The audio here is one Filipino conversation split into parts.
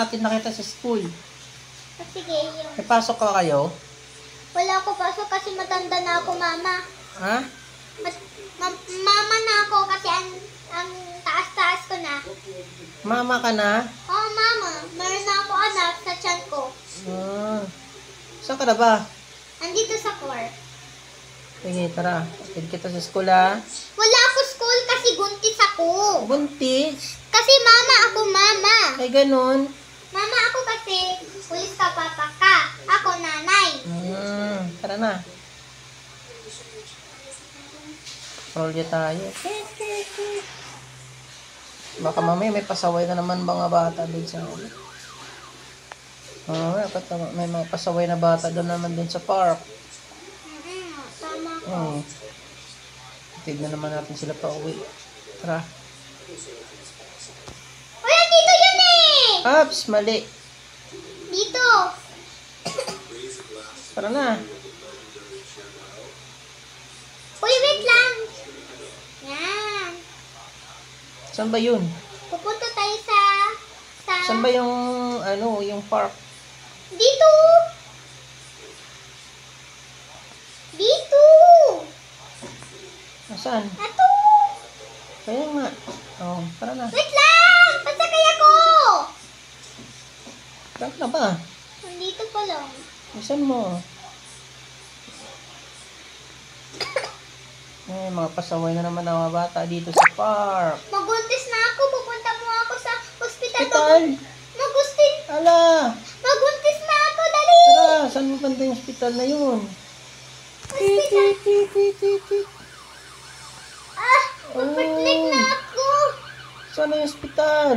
hatid na kita sa school. Sige, yung... May pasok ka kayo? Wala ako pasok kasi matanda na ako, mama. Ha? Mama na ako kasi ang taas-taas ko na. Mama ka na? Oh, mama. Meron na ako anak sa tiyan ko. Saan ka na ba? Andito sa core. Sige, tara. Hatid kita sa school, ha? Wala ako school kasi buntis ako. Buntis? Kasi mama ako, mama. Ay, ganun. Mama ako kasi pulis ka, papa ka. Ako, nanay. Tara na. Rolya tayo. Baka mamaya may pasaway na naman mga bata doon sa... may mga pasaway na bata doon naman doon sa park. Tama ko. Tignan naman natin sila pa uwi. Tara. Wala, dito yun eh! Ups, mali. Dito. Tara na. Uy, wait lang. Yan. Saan ba yun? Pupunta tayo sa... Saan ba yung, yung park? Dito. Dito. Nasaan? Ato. Kaya nga. Tara na. Wait lang. Pasakay ako. Saan ka na ba? Nandito pa lang. Saan mo? Mga pasaway na naman ang mga bata dito sa park. Magbuntis na ako. Pupunta mo ako sa hospital. Hospital? Magbuntis. Ala! Magbuntis na ako. Dali. Tara, saan mo banda yung hospital na yun? Hospital. Magpatlik na ako. Saan na yung hospital?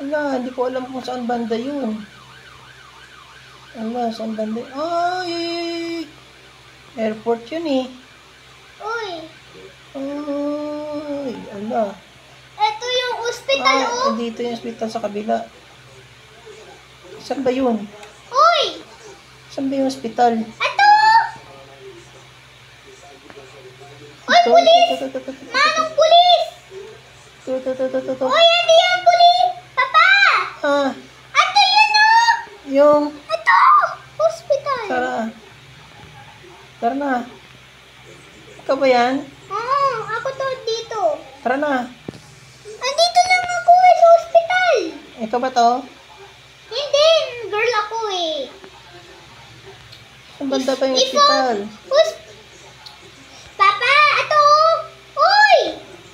Ala, hindi ko alam kung saan banda yun. Ala, saan banda yun? Ay! Airport yun eh. Uy. Ay, ala. Ito yung hospital, oh. Dito yung hospital sa kabila. Saan ba yun? Uy. Saan ba yung hospital? Ito. Uy, pulis. Manong pulis. Ito. Uy, hindi yan pulis. Papa. Ito yun, oh. Yung... Ito. Hospital. Tara na. Ikaw ba yan? Ako to dito. Tara na. Andito lang ako sa hospital. Ikaw ba to? Hindi, girl ako eh. Saan banda pa yung hospital? Papa, ito. Uy.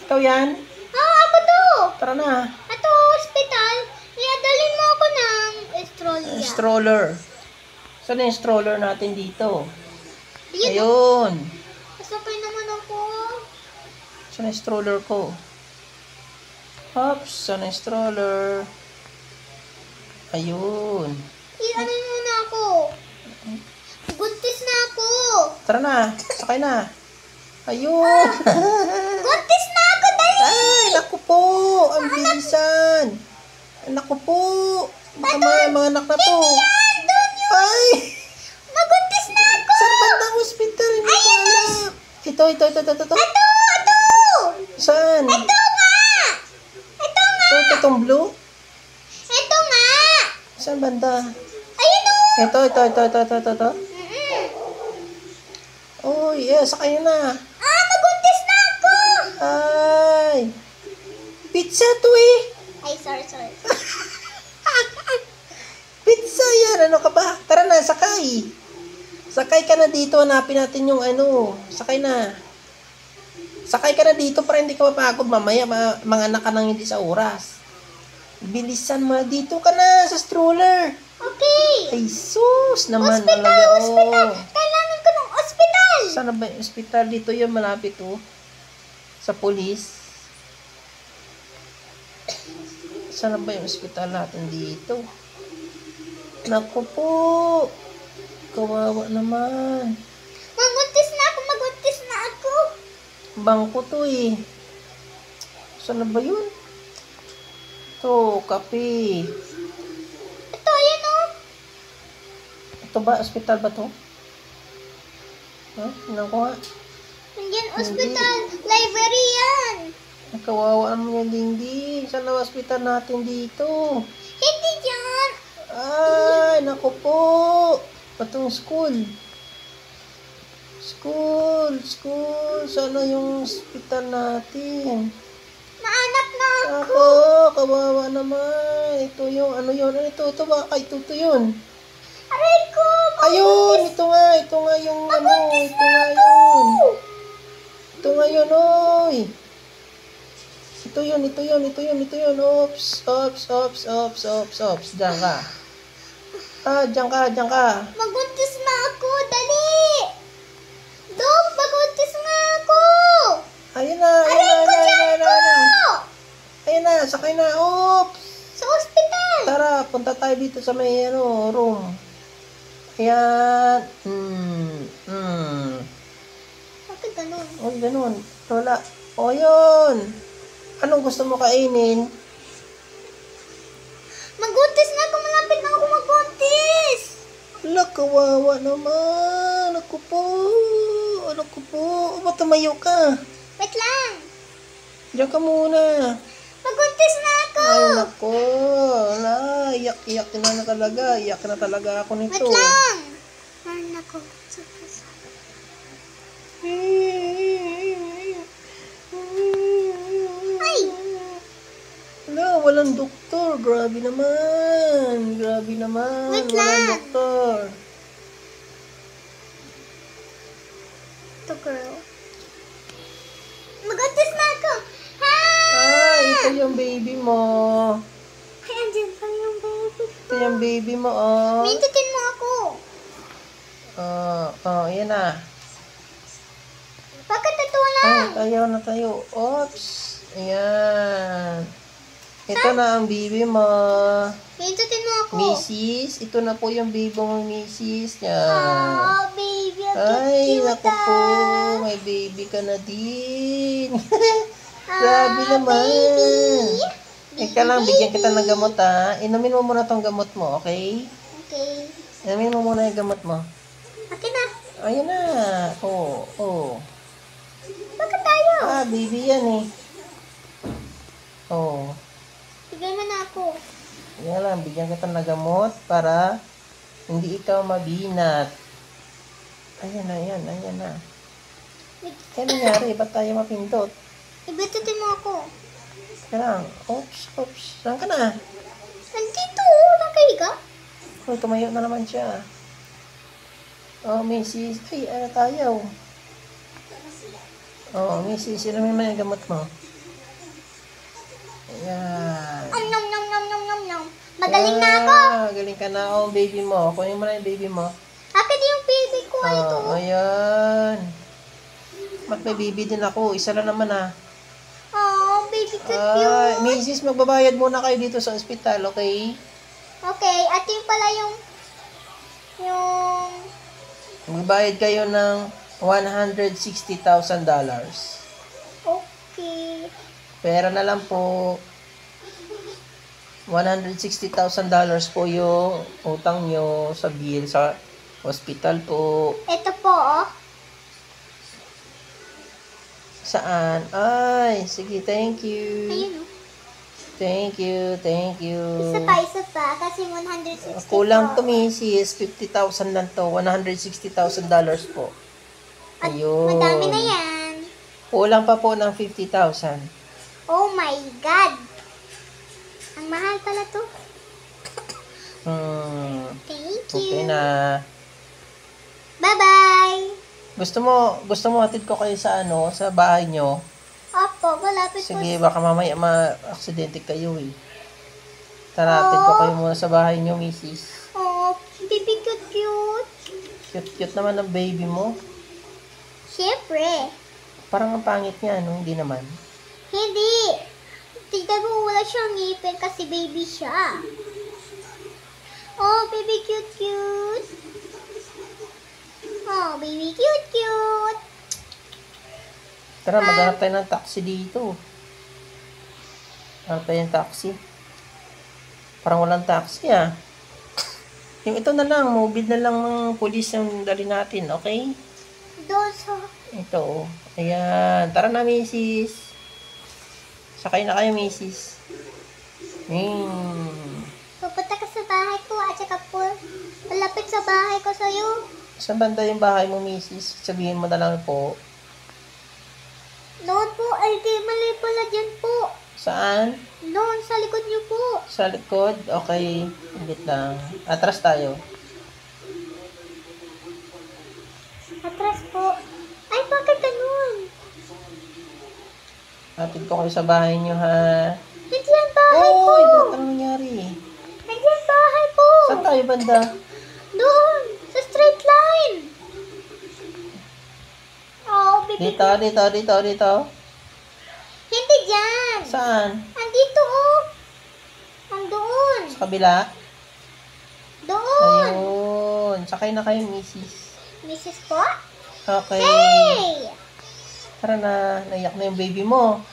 Ikaw yan? Ako to. Tara na. Ito, hospital. Iadalin mo ako ng stroller. Stroller. Saan yung stroller natin dito? Ayun. Ayun. Pasakay naman ako. Saan yung stroller ko? Hops, saan yung stroller? Ayun. Ano muna ako? Buntis na ako. Tara na. Sakay na. Ayun. Buntis na ako, dali. Ay, naku po. Ang bilisan. Naku po. Baka mga anak na to. Yan, doon yun. Ay. Nabuntis na ako. Saan banda ang hospital? Hindi ko alam. Ito. Ito. Saan? Ito nga. Ito, itong blue? Ito nga. Saan banda? Ayun o. Ito. Oh, yeah, sakay na. Nabuntis na ako. Ay. Pizza to eh. Ay, sorry. Pizza yan. Ano ka ba? Tara na, sakay. Sakay ka na dito. Hanapin natin yung Sakay na. Sakay ka na dito para hindi ka mapagod. Mamaya, mga anak ka nang hindi sa oras. Bilisan mo. Dito ka na sa stroller. Okay. Ay, sus naman. Hospital. Kailangan ko ng hospital. Saan na ba yung hospital? Dito yun, malapit oh. Sa police. Saan na ba yung hospital natin dito? Naku po. Kawawa naman. Magbuntis na ako. Bangko to eh. Saan na ba yun? Ito, kape. Ito, ayan o. Ito ba? Hospital ba to? Tingnan ko nga. Nandiyan, hospital. Library yan. Kawawa naman yung dingding. Saan na hospital natin dito? Ay, naku po. Patong school. School. Sana yung hospital natin. Naanap na ako. Ako, kawawa naman. Ito yung, ano yun? Ito baka ito yun. Aray ko. Ayun, ito nga yung, ano, ito nga yun. Ito nga yun, oy. Ito yun. Ops. Diyan ka. Diyan ka. Maguntis na ako. Dali. Dok, maguntis na ako. Ayun na. Ayun na, sakay na. Oops. Sa ospital. Tara, punta tayo dito sa may, room. Ayan. Bakit ganun? Uy, ganun. Wala. O, yun. Anong gusto mo kainin? Maguntis na ako. Malapit na ako magbuntis. Ala, kawawa naman. Ako po. O, ba't tumayo ka? Wait lang. Diyan ka muna. Maguntis na ako. Ay, nako. Ala, iyak na talaga ako nito. Wait lang. Ay, nako. Ay. Ala, walang doktor. Grabe naman. Wait Walang lang. doktor. Ito, girl. Maguntis na ako. Ha! Ito yung baby mo. Ay, andyan pa yung baby. Ito yung baby mo, oh. Mintutin mo ako. Ayan na. Bakit ito lang? Ayaw na tayo. Oops. Ayan. Ito na ang baby mo. Mintutin mo ako. Mrs. Ito na po yung baby mo, Mrs. Yan. Oh, baby. Ang Ay, cute, naku po. ah. May baby ka na din. Ah, Grabe naman. baby. Ika lang, bigyan kita ng gamot, ha. Inumin mo muna tong gamot mo, okay? Okay. Inumin mo muna yung gamot mo. Akin na. Ayan na. Oh. Bakit tayo? Baby yan eh. Oh. Bigyan mo na ako. Yan lang, bigyan kita ng gamot para hindi ikaw mabinat. Ayan na. Kaya nangyari, ba't tayo mapindot? Ibitutin mo ako. Kaya lang, oops. Saan ka na? Nandito. Nakahiga. Uy, tumayo na naman siya. Oh, Mrs. Ay, tayo. Oh, Mrs. Sino may mga gamot mo? Ayan. Nom. Magaling na ako. Magaling ka na. Oh, baby mo. Kunin mo na yung baby mo. Akin yung baby ko. Ito. Ayan. Ba't may baby din ako? Isa lang naman, ah. Oh, baby cute. Mrs. Magbabayad muna kayo dito sa ospital, okay? Okay. At yung pala yung Magbayad kayo ng $160,000. okay. Pera na lang po. $160,000 po yung utang nyo sa bill sa hospital po. Ito po, oh. Saan? Ay, sige, thank you. Ayun, oh. Thank you. Isa pa. Kasi 160 Kulang to, po. Mrs. 50,000 lang to. $160,000 po. At Ayun. madami na yan. Kulang pa po ng 50,000. Oh my God. Ang mahal pala to. Thank you. Okay na. Bye-bye. Gusto mo hatid ko kayo sa sa bahay nyo? Opo, malapit po. Sige, baka mamaya ma-aksidente kayo eh. Tara, hatid ko kayo muna sa bahay nyo, Mrs. Oh, baby cute. Cute naman ang baby mo. Siyempre. Parang ang pangit niya, no? Hindi naman. Hindi. Tignan mo, wala siyang ngipin kasi baby siya. Oh, baby cute. Oh, baby cute. Tara, maghanap tayo ng taxi dito. Hanap tayo ng taxi. Parang walang taxi, ah. Yung ito na lang, mobile na lang ng pulis yung dali natin, okay? Doon sa... Ito, oh. Ayan. Tara na, Mrs. Sakay na kayo, Mrs. Pupunta ka sa bahay ko at Tapos, malapit sa bahay ko sa'yo. Saan banda yung bahay mo, misis? Sabihin mo na lang po. Noon po, ay di mali pala dyan po. Saan? Noon, sa likod niyo po. Sa likod? Okay. Higit lang. Atras tayo. Atras po. Ay, bakit ganun? Hatid ko kayo sa bahay nyo, ha? Hindi yan bahay ko. Oy, bakit ano nangyari? Hindi yan bahay ko. Saan tayo banda? Doon, sa straight line. Oh, baby. Dito. Hindi dyan. Saan? Andito, oh. Andoon. Sa kabila? Doon. Ayun. Sakay na kayo, misis. Mrs. po? Okay. Hey! Tara na. Naiyak na yung baby mo.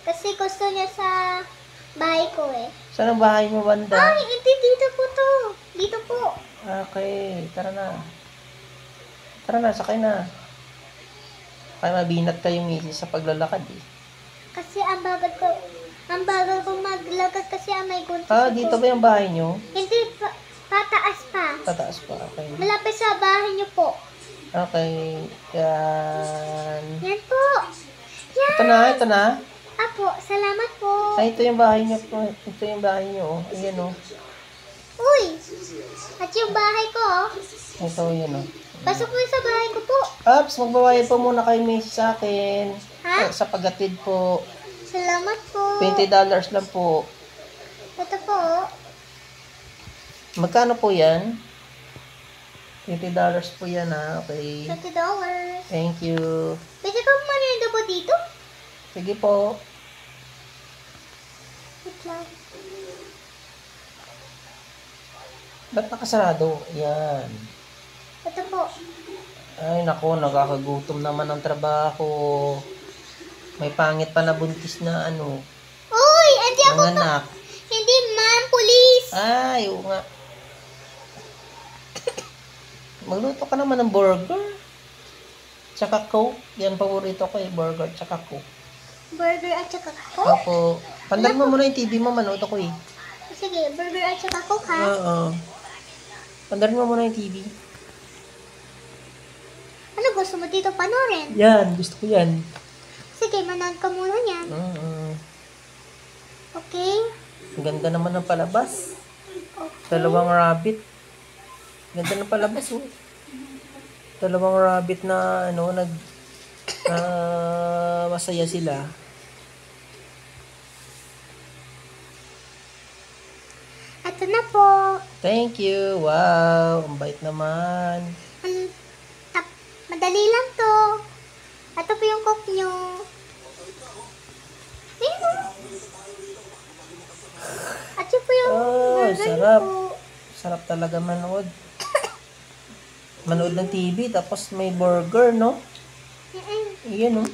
Kasi gusto niya sa bahay ko eh. Saan ang bahay mo, banda? Ay, hindi. Dito po to. Dito po. Okay. Tara na. Sakay na. Kaya mabinat kayo, misis, sa paglalakad, eh. Kasi ang bagal ko maglakad kasi may guntis Ah, ako. dito ba yung bahay nyo? Hindi, pataas pa. Tataas pa. Okay. Malapit sa bahay niyo po. Okay. Yan. Yan po. Yan. Ito na. Apo, salamat po. Ay, ito yung bahay nyo po. Ito yung bahay nyo. Oh. Ayan, oh. Uy! At yung bahay ko, oh. Ito, yan, oh. Pasok mo sa bahay ko po. Ops, magbabayad po muna kayo, misis, sa akin. Ha? Sa pagatid po. Salamat po. $20 lang po. Ito po, oh. Magkano po yan? $20 po yan, ha? Okay. $20. Thank you. Pwede ka manindo po dito? Sige po. Wait lang. Ba't nakasarado? Yan. Ito po. Ay, nako, nakakagutom naman ang trabaho. May pangit pa na buntis na ano. Uy! Hindi ako Mga anak. Hindi, ma'am. Police! Ay, oo nga. Magluto ka naman ng burger. Tsaka Coke. Yan, paborito ko eh. Burger, tsaka Coke. Burger at saka coke? Opo. Pandarin mo muna yung TV mo, manood ako eh. Sige, burger at saka coke ha? Oo. Pandarin mo muna yung TV. Ano gusto mo dito panoorin? Yan, gusto ko yan. Sige, manood ka muna niyan. Okay? Ang ganda naman ng palabas. Okay. Dalawang rabbit. Ganda ng palabas oh. Dalawang rabbit na ano, masaya sila. Ito na po. Thank you. Wow, ang bait naman. Madali lang to. Ito po yung coke nyo. Ayun o. At yun po yung Oh, burger sarap. po. Sarap talaga manood. Manood ng TV, tapos may burger, no? Iyan, no?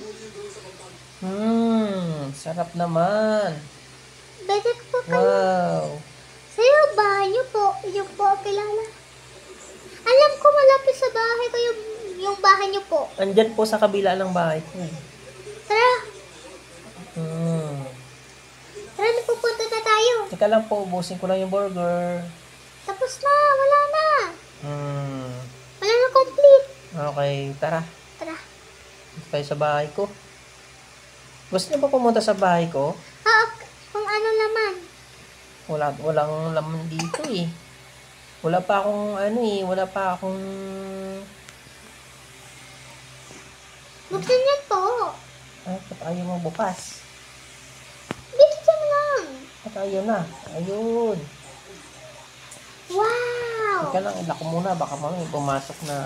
Sarap naman. Bete ko po kayo. Wow. Sa'yo, bahay niyo po. Yung po kilala. Alam ko malapit sa bahay ko yung bahay niyo po. Andyan po sa kabila ng bahay ko. Tara, Hmm. tara na pupunta na tayo. Teka lang po, ubusin ko lang yung burger. Tapos na, wala na. Hmm. Wala na complete. Okay, tara. Tara. Dito tayo sa bahay ko. Gusto niyo ba pumunta sa bahay ko? Kung ano naman. Walang laman dito eh. Wala pa akong Buksan yan po. Ay, ba't ayaw mo bukas? Dito dyan lang. Ba't ayaw na? Ayun. Wow. Teka lang, ilak ko muna. Baka mamaya pumasok na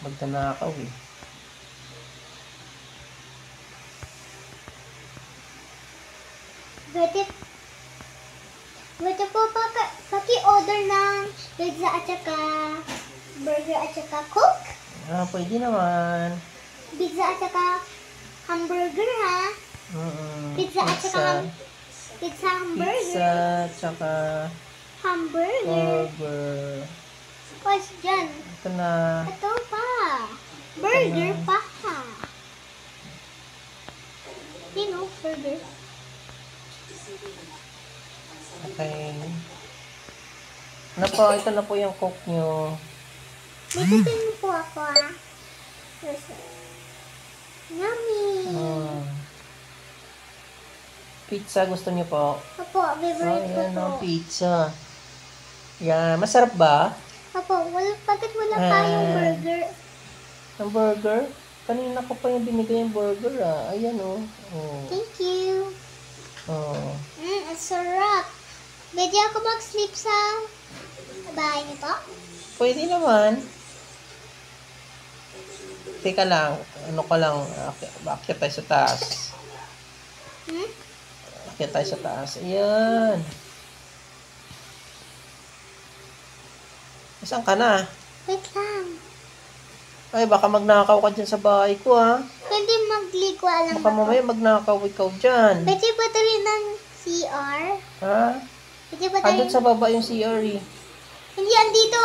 magtanakaw eh. Pwede po paki-order ng pizza at saka burger at saka coke. Pwede naman. Pizza at saka hamburger ha. Pizza at saka pizza hamburger. Pizza, tsaka Hamburger. burger. Tapos dyan. Ito na. Ito pa. Burger pa ha. Burger. Okay. po, ito na po yung coke nyo. May titin po ako ah. Yummy. Pizza, gusto niyo po? Opo, favorite ko Ayan po. ang pizza. Yan, masarap ba? Opo, bakit wala tayong burger? Ang burger? Kanina ko pa yung binigay yung burger ah. Ayan oh. Thank you. Oh. Ang sarap. Pwede ako mag-sleep sa bahay niyo po? Pwede naman. Teka lang, ano ka lang, akyat tayo sa taas. Akyat tayo sa taas. Ayan. Saan ka na? Wait lang. Ay, baka magnakaw ka dyan sa bahay ko ha. Pwede magligo alam Baka ako. mamaya magnakaw ikaw dyan. Pwede ba ito rin ng CR? Ha? Pwede ba Andun tayo? sa baba yung CR eh. Hindi, andito.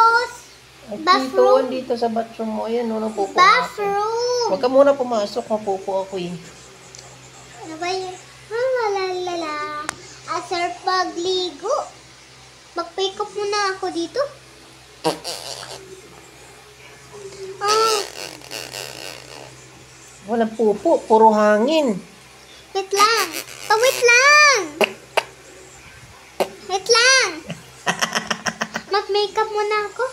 Ay, Bathroom. dito sa bathroom mo. Ayan, nung pupo ako. Bathroom. Huwag ka muna pumasok, mapupo ako eh. Ano ba yun? Lalala. Asar pagligo. Mag-pick up muna ako dito. Walang pupo, puro hangin. Wait lang. Wait lang. Wait lang. Mag-makeup muna ako.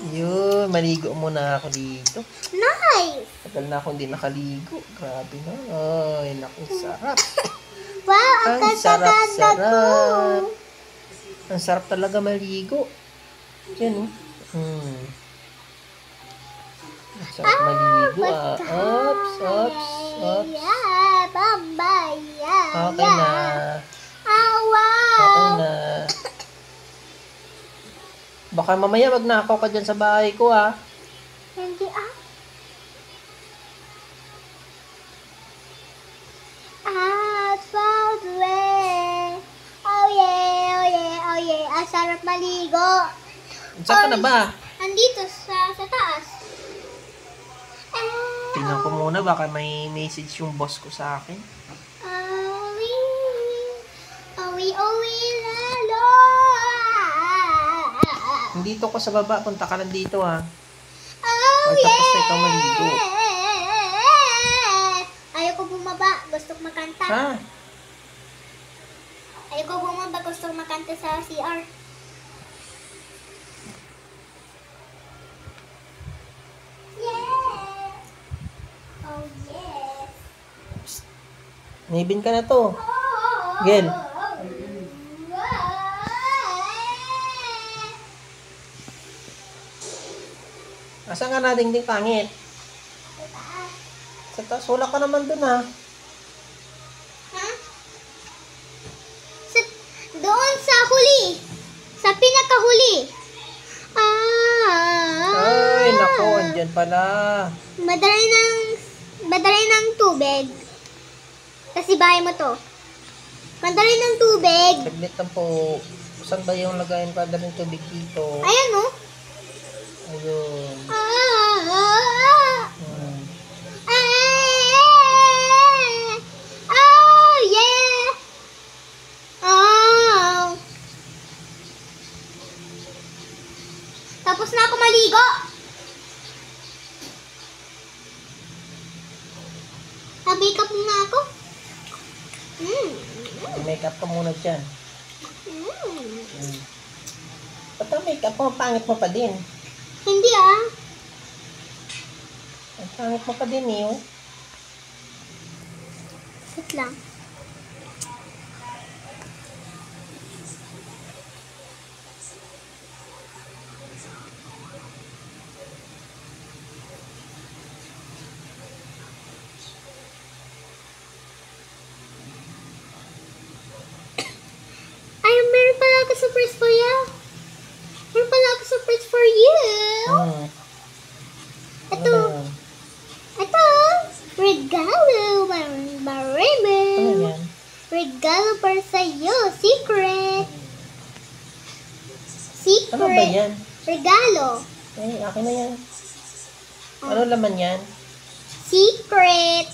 Yun, maligo muna ako dito. Nice. Tagal na akong hindi nakaligo. Grabe na. Ay, naku, sarap. Wow, ang Ang sarap, ganda ko. sarap. Ang sarap talaga maligo. Yan, oh. Ang sarap maligo, ah. Ops, ops, ops. Yeah, bambaya. Okay na. Wow. Okay na. Baka mamaya magnakaw ka dyan sa bahay ko, ah. Hindi ah. Found way. Oh yeah, oh yeah, oh yeah. Ang sarap maligo. Saan ka na ba? Andito sa taas. Tingnan ko muna, baka may message yung boss ko sa akin. Owi, lalo. Dito ko sa baba, punta ka lang dito, ha. Oh, Ay, tapos na ikaw maligo. Ayoko bumaba. Gusto ko makanta. Ha? Ayoko bumaba. Gusto ko makanta sa CR. Yeah. Oh, yes. Nibin ka na to. Gel. Asan ka na, dingding pangit? Sa taas, wala ka naman dun, ha. Ha? Doon sa huli. Sa pinakahuli. Ay, nako, andyan pala. Madaray ng tubig. Kasi bahay mo to. Madaray ng tubig. Saglit lang po. Saan ba yung lagayan pa ng tubig dito? Ayan oh. Ayun. Oh, yeah. Oh. Tapos na ako maligo. Makeup muna ako. Makeup ka muna dyan. Ba't ang makeup mo? Pangit mo pa din. Hindi ah. Ang pangit mo pa din, eh. Oh. Wait lang. Ay, meron pala ako surprise for you. Meron pala ako surprise for you. Ano Ito. ba yun? Ito. Regalo. Marami. Ano yan? Regalo para sa'yo. Secret. Secret. Ano ba yan? Regalo. Eh, akin na yan. Ano laman yan? Secret.